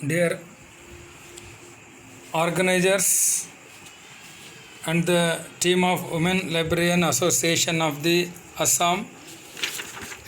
Dear organizers and the team of Women Librarian Association of the Assam,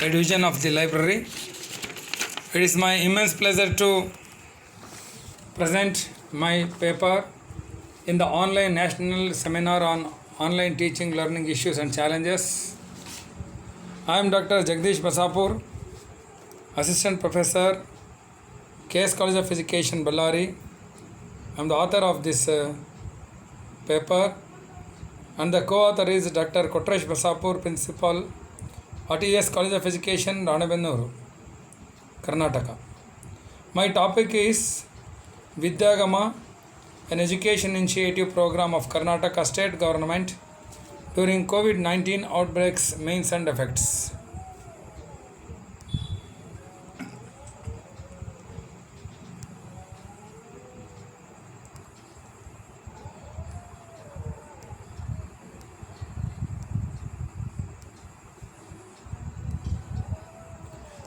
a division of the library, it is my immense pleasure to present my paper in the online national seminar on online teaching, learning issues and challenges. I am Dr. Jagdish Basapur, Assistant Professor, KS College of Education, Ballari. I am the author of this paper, and the co-author is Dr. Kotresh Basapur, Principal at ES College of Education, Ranebennuru, Karnataka. My topic is Vidyagama, an education initiative program of Karnataka state government during COVID-19 outbreaks, means and effects.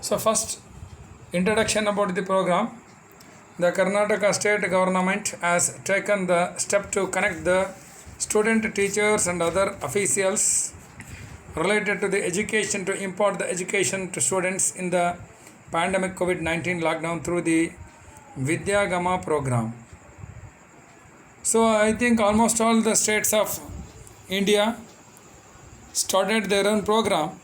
So first, introduction about the program. The Karnataka state government has taken the step to connect the student, teachers and other officials related to the education to impart the education to students in the pandemic COVID-19 lockdown through the Vidyagama program. So I think almost all the states of India started their own program.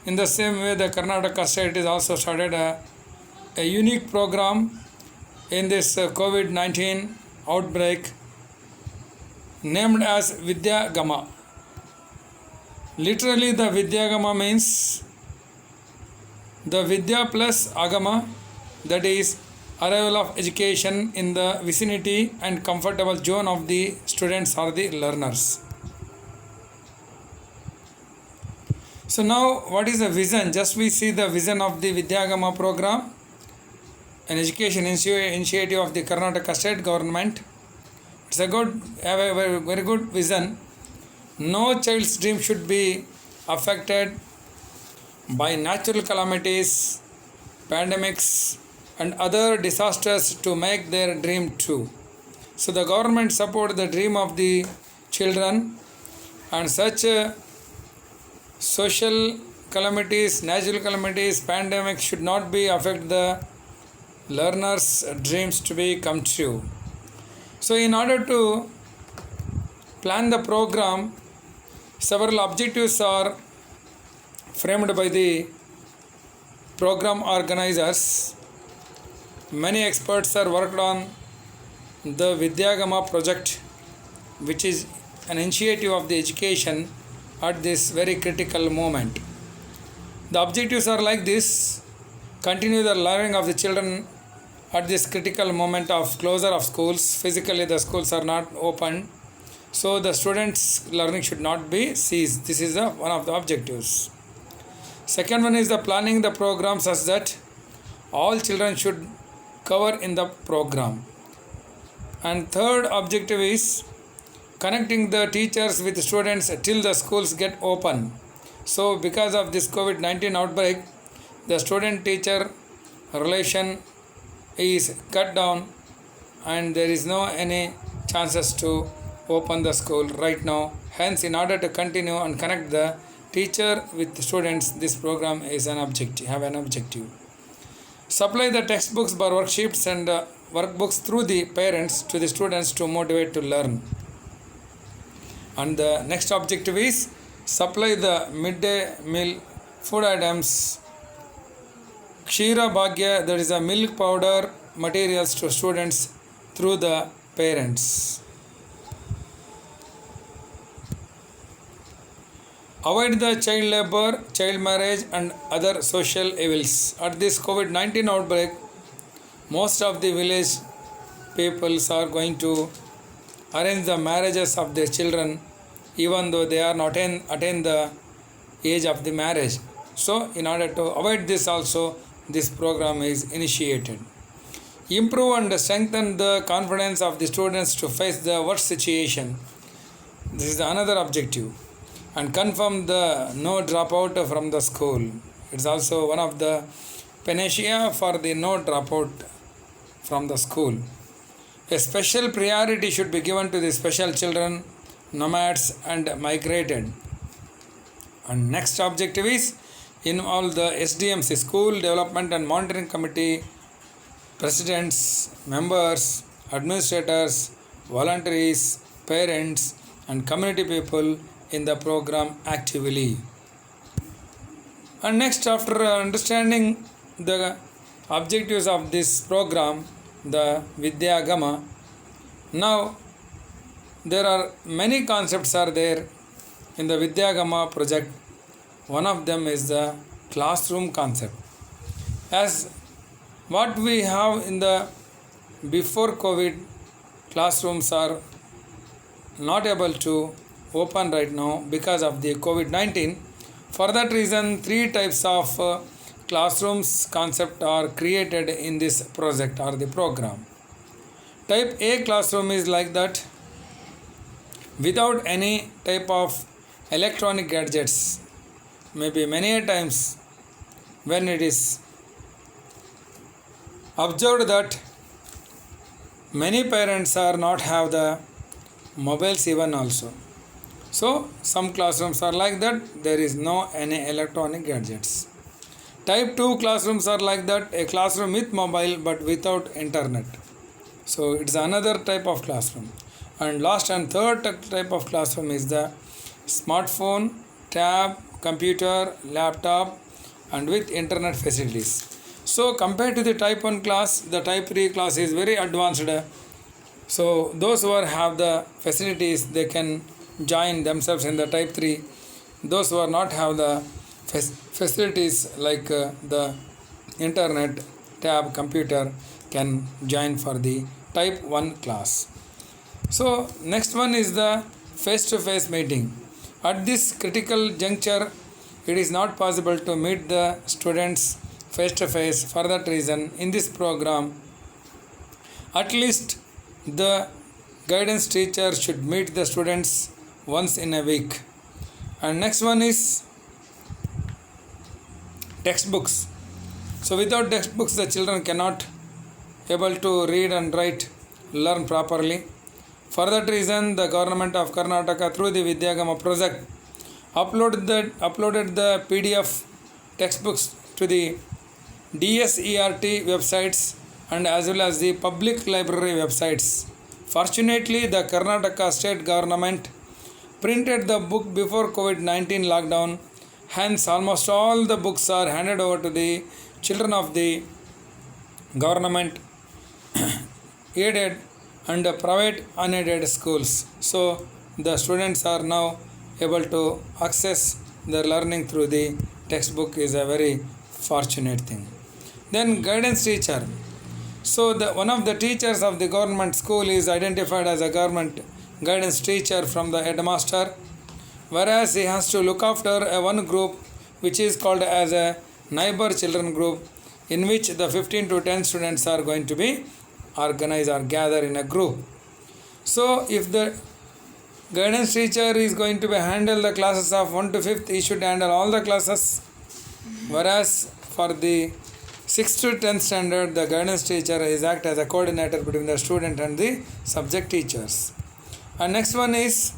In the same way, the Karnataka state is also started a unique program in this COVID-19 outbreak named as Vidyagama. Literally, the Vidyagama means the Vidya plus Agama, that is arrival of education in the vicinity and comfortable zone of the students or the learners. So now, what is the vision? Just we see the vision of the Vidyagama program, an education initiative of the Karnataka state government. It's a very good vision. No child's dream should be affected by natural calamities, pandemics, and other disasters to make their dream true. So the government support the dream of the children, and such social calamities, natural calamities, pandemics should not be affect the learners' dreams to be come true. So in order to plan the program, several objectives are framed by the program organizers. Many experts are worked on the Vidyagama project, which is an initiative of the education at this very critical moment. The objectives are like this: continue the learning of the children at this critical moment of closure of schools. Physically the schools are not open, so the students' learning should not be ceased. This is one of the objectives. Second one is the planning the program such that all children should cover in the program. And third objective is connecting the teachers with students till the schools get open. So because of this COVID-19 outbreak, the student-teacher relation is cut down and there is no any chances to open the school right now. Hence, in order to continue and connect the teacher with the students, this program is an objective, have an objective. Supply the textbooks, worksheets and workbooks through the parents to the students to motivate to learn. And the next objective is supply the midday meal food items, Kshira Bhagya, that is a milk powder materials to students through the parents. Avoid the child labor, child marriage and other social evils. At this COVID-19 outbreak, most of the village peoples are going to arrange the marriages of their children even though they are not attain the age of the marriage. So in order to avoid this also, this program is initiated. Improve and strengthen the confidence of the students to face the worst situation. This is another objective. And confirm the no dropout from the school. It's also one of the panacea for the no dropout from the school. A special priority should be given to the special children, nomads and migrated. And next objective is involve the SDMC, School Development and Monitoring Committee, presidents, members, administrators, volunteers, parents and community people in the program actively. And next, after understanding the objectives of this program, the Vidyagama, now there are many concepts are there in the Vidyagama project. One of them is the classroom concept. As what we have in the before COVID, classrooms are not able to open right now because of the COVID-19. For that reason, three types of classrooms concept are created in this project or the program. Type A classroom is like that, without any type of electronic gadgets. Maybe many a times when it is observed that many parents are not have the mobiles even also. So some classrooms are like that, there is no any electronic gadgets. Type 2 classrooms are like that, a classroom with mobile but without internet. So it's another type of classroom. And last and third type of classroom is the smartphone, tab, computer, laptop and with internet facilities. So compared to the type 1 class, the type 3 class is very advanced. So those who have the facilities, they can join themselves in the type 3. Those who are not have the facilities like the internet, tab, computer can join for the type 1 class. So next one is the face-to-face meeting. At this critical juncture, it is not possible to meet the students face-to-face. For that reason, in this program, at least the guidance teacher should meet the students once in a week. And next one is textbooks. So without textbooks, the children cannot able to read and write, learn properly. For that reason, the government of Karnataka through the Vidyagama project uploaded the PDF textbooks to the DSERT websites and as well as the public library websites. Fortunately, the Karnataka state government printed the book before COVID-19 lockdown. Hence, almost all the books are handed over to the children of the government aided and private unaided schools. So, the students are now able to access their learning through the textbook is a very fortunate thing. Then guidance teacher. So, one of the teachers of the government school is identified as a government guidance teacher from the headmaster, whereas he has to look after one group which is called as a neighbor children group, in which the 15 to 10 students are going to be organized or gather in a group. So if the guidance teacher is going to be handle the classes of 1 to 5th, he should handle all the classes, whereas for the 6th to 10th standard, the guidance teacher is act as a coordinator between the student and the subject teachers. And next one is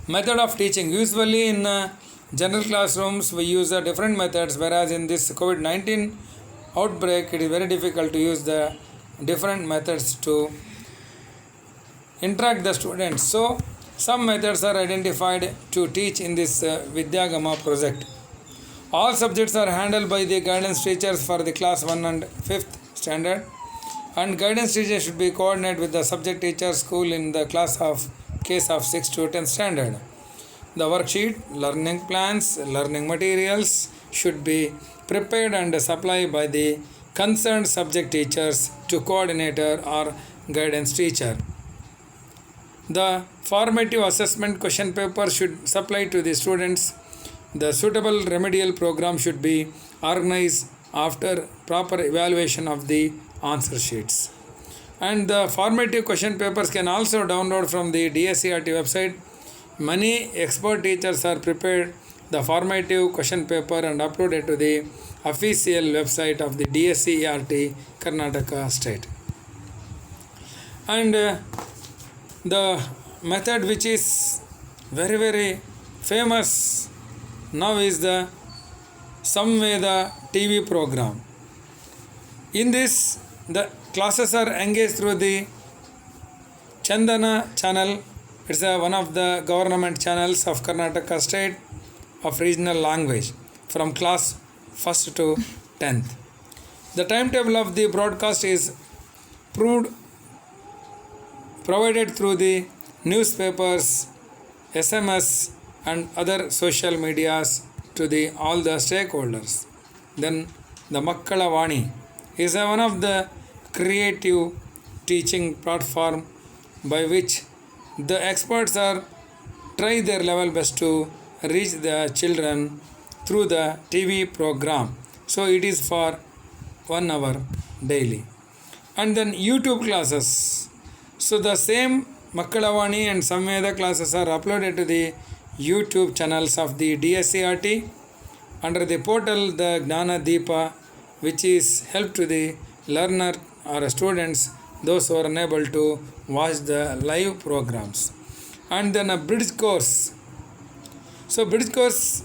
method of teaching. Usually in general classrooms we use different methods, whereas in this COVID-19 outbreak it is very difficult to use the different methods to interact the students. So some methods are identified to teach in this Vidyagama project. All subjects are handled by the guidance teachers for the class 1 and 5th standard, and guidance teacher should be coordinated with the subject teacher school in the case of 6th to 10th standard. The worksheet, learning plans, learning materials should be prepared and supplied by the concerned subject teachers to coordinator or guidance teacher. The formative assessment question paper should supply to the students. The suitable remedial program should be organized after proper evaluation of the answer sheets. And the formative question papers can also download from the DSERT website. Many expert teachers are prepared the formative question paper and upload it to the official website of the DSCERT Karnataka state. And the method which is very famous now is the Samveda TV program. In this, the classes are engaged through the Chandana channel. It's one of the government channels of Karnataka state of regional language from class 1st to 10th. The timetable of the broadcast is provided through the newspapers, SMS and other social medias to all the stakeholders. Then the Makkala Vani is one of the creative teaching platform by which the experts are try their level best to reach the children through the TV program. So it is for 1 hour daily. And then YouTube classes. So the same Makkalavani and Samveda classes are uploaded to the YouTube channels of the DSCRT under the portal the Gnana Deepa, which is help to the learner or students, those who are unable to watch the live programs. And then a bridge course. So bridge course,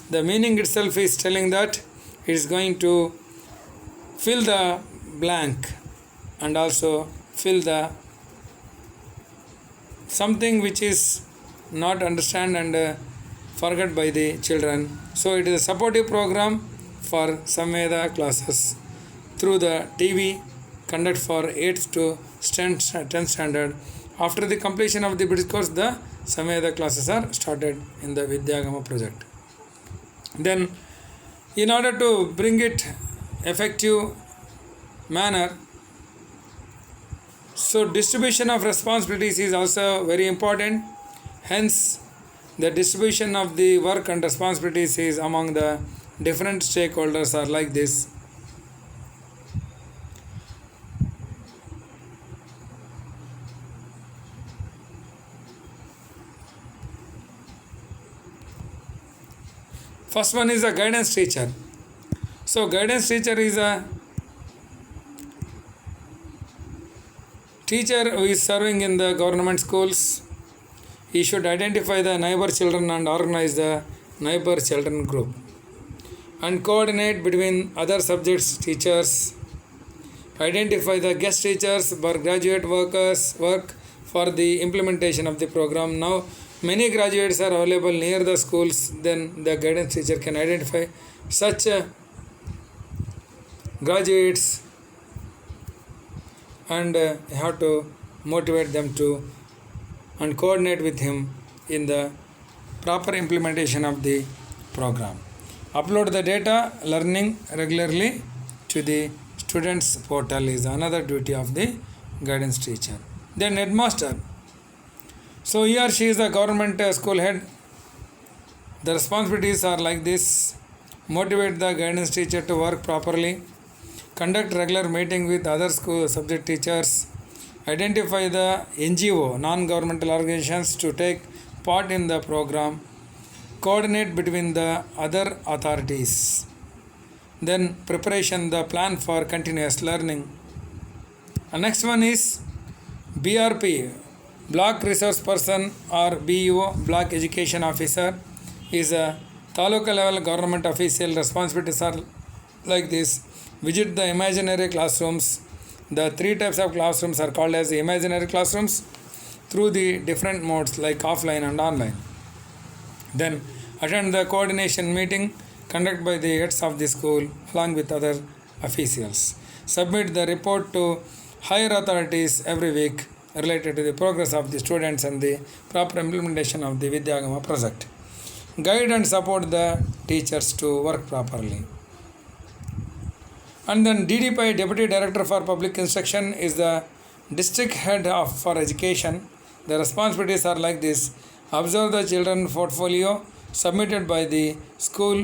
the meaning itself is telling that it is going to fill the blank and also fill the something which is not understand and forgot by the children. So it is a supportive program for Samveda classes through the TV conduct for 8th to 10th standard. After the completion of the bridge course, the Samveda classes are started in the Vidyagama project. Then in order to bring it effective manner, so distribution of responsibilities is also very important. Hence, the distribution of the work and responsibilities is among the different stakeholders are like this. First one is a guidance teacher. So guidance teacher is a teacher who is serving in the government schools. He should identify the neighbor children and organize the neighbor children group and coordinate between other subjects teachers, identify the guest teachers for graduate workers work for the implementation of the program. Now many graduates are available near the schools, then the guidance teacher can identify such graduates and have to motivate them to and coordinate with him in the proper implementation of the program. Upload the data learning regularly to the students portal is another duty of the guidance teacher. Then headmaster. So he or she is a government school head. The responsibilities are like this: motivate the guidance teacher to work properly, conduct regular meeting with other school subject teachers, identify the NGO, non-governmental organizations to take part in the program, coordinate between the other authorities. Then preparation, the plan for continuous learning. The next one is BRP, Block Resource Person or BEO, Block Education Officer, is a taluka level government official. Responsibilities are like this: visit the imaginary classrooms. The 3 types of classrooms are called as imaginary classrooms through the different modes like offline and online. Then attend the coordination meeting conducted by the heads of the school along with other officials. Submit the report to higher authorities every week related to the progress of the students and the proper implementation of the Vidyagama project. Guide and support the teachers to work properly. And then DDPI, Deputy Director for Public Instruction, is the district head for education. The responsibilities are like this: observe the children portfolio submitted by the school,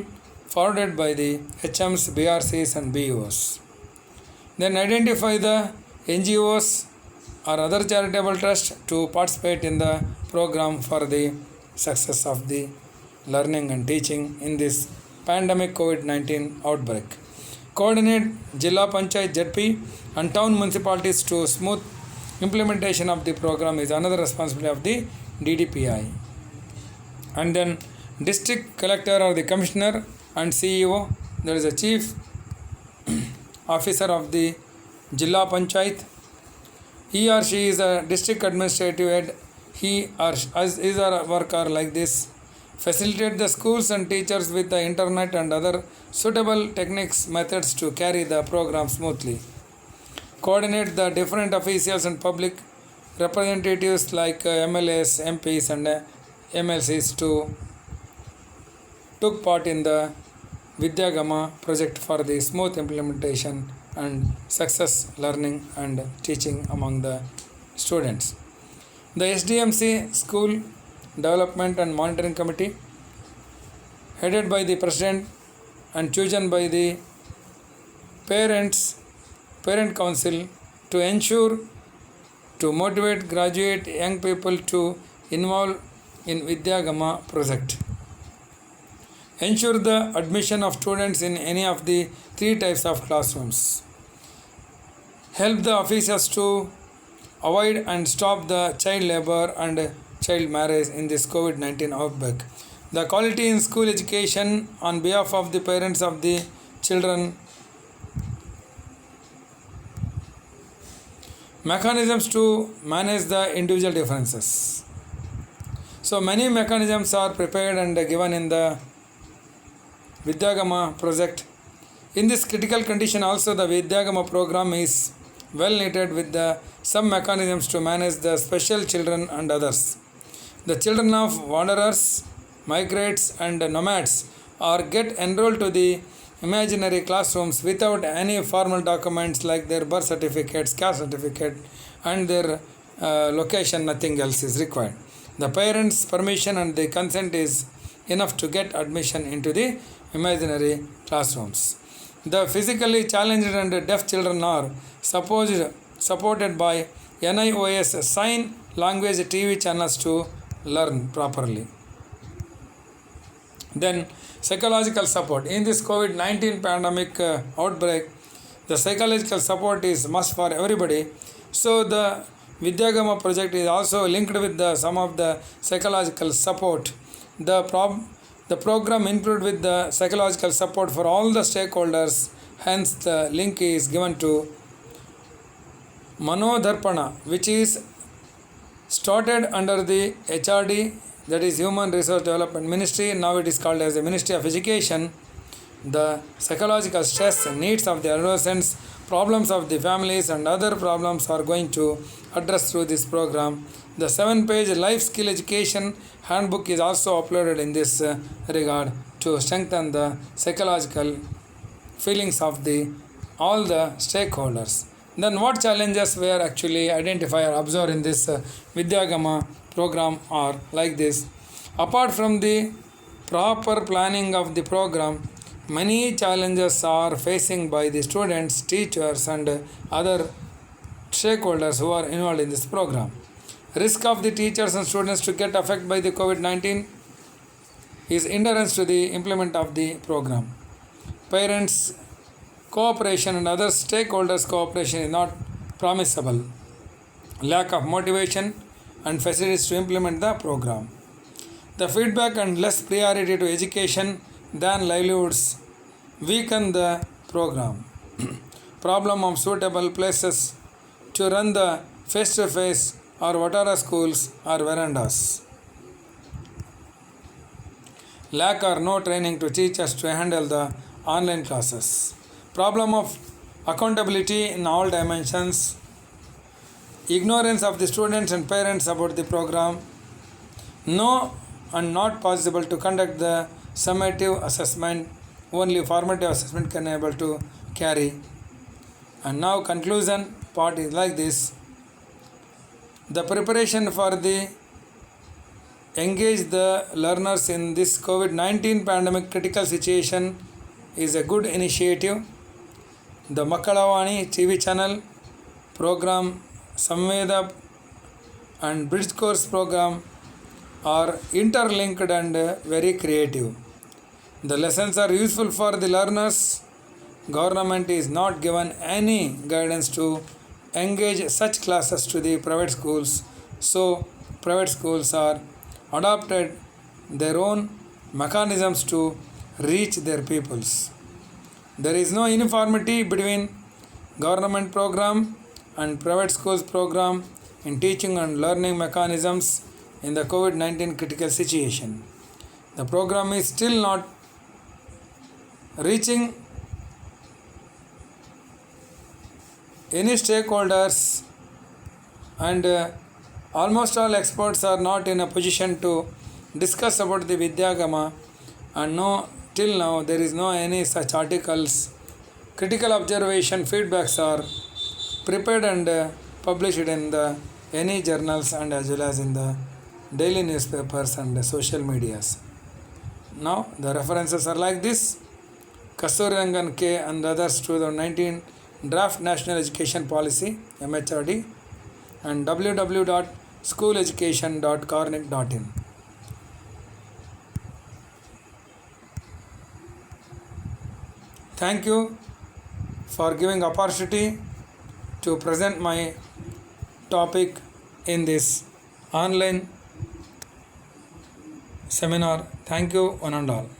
forwarded by the HMs, BRCs and BEOs. Then identify the NGOs or other charitable trusts to participate in the program for the success of the learning and teaching in this pandemic COVID-19 outbreak. Coordinate Jilla Panchayat ZP and town municipalities to smooth implementation of the program is another responsibility of the DDPI. And then district collector or the commissioner and CEO, there is a chief officer of the Jilla Panchayat. He or she is a district administrative head. He or is a worker like this. Facilitate the schools and teachers with the internet and other suitable techniques methods to carry the program smoothly. Coordinate the different officials and public representatives like MLAs, MPs and MLCs to took part in the Vidyagama project for the smooth implementation and success learning and teaching among the students. The SDMC School Development and Monitoring Committee, headed by the President and chosen by the Parent Council, to ensure to motivate graduate young people to involve in Vidyagama project. Ensure the admission of students in any of the 3 types of classrooms. Help the officers to avoid and stop the child labor and child marriage in this COVID-19 outbreak. The quality in school education on behalf of the parents of the children. Mechanisms to manage the individual differences. So many mechanisms are prepared and given in the Vidyagama project. In this critical condition also, the Vidyagama program is well knitted with some mechanisms to manage the special children and others. The children of wanderers, migrants and nomads are get enrolled to the imaginary classrooms without any formal documents like their birth certificates, caste certificate and their location. Nothing else is required. The parents' permission and the consent is enough to get admission into the imaginary classrooms. The physically challenged and deaf children are supported by NIOS sign language TV channels to learn properly. Then psychological support. In this COVID-19 pandemic outbreak, the psychological support is must for everybody. So the Vidyagama project is also linked with some of the psychological support. The program included with the psychological support for all the stakeholders. Hence the link is given to Manodharpana, which is started under the HRD, that is Human Resource Development Ministry. Now it is called as the Ministry of Education. The psychological stress and needs of the adolescents, problems of the families and other problems are going to address through this program. The 7-page life skill education handbook is also uploaded in this regard to strengthen the psychological feelings of all the stakeholders. Then what challenges were actually identified or observed in this Vidyagama program are like this. Apart from the proper planning of the program, many challenges are facing by the students, teachers and other stakeholders who are involved in this program. Risk of the teachers and students to get affected by the COVID-19 is hindrance to the implement of the program. Parents' cooperation and other stakeholders' cooperation is not promisable. Lack of motivation and facilities to implement the program. The feedback and less priority to education than livelihoods weaken the program. Problem of suitable places to run the face-to-face or Vatara schools or verandas. Lack or no training to teachers to handle the online classes. Problem of accountability in all dimensions. Ignorance of the students and parents about the program. No and not possible to conduct the summative assessment. Only formative assessment can be able to carry. And now conclusion part is like this. The preparation for the engage the learners in this COVID-19 pandemic critical situation is a good initiative. The Makkalavani TV channel program, Samveda and Bridge Course program are interlinked and very creative. The lessons are useful for the learners. Government is not given any guidance to engage such classes to the private schools, so private schools are adopted their own mechanisms to reach their pupils. There is no uniformity between government program and private schools program in teaching and learning mechanisms in the COVID-19 critical situation. The program is still not reaching any stakeholders, and almost all experts are not in a position to discuss about the Vidyagama, and no, till now there is no any such articles. Critical observation feedbacks are prepared and published in the any journals and as well as in the daily newspapers and social medias. Now the references are like this: Kasturirangan K and others, 2019 Draft National Education Policy MHRD, and www.schooloeducation.cornic.in. Thank you for giving opportunity to present my topic in this online seminar. Thank you one and all.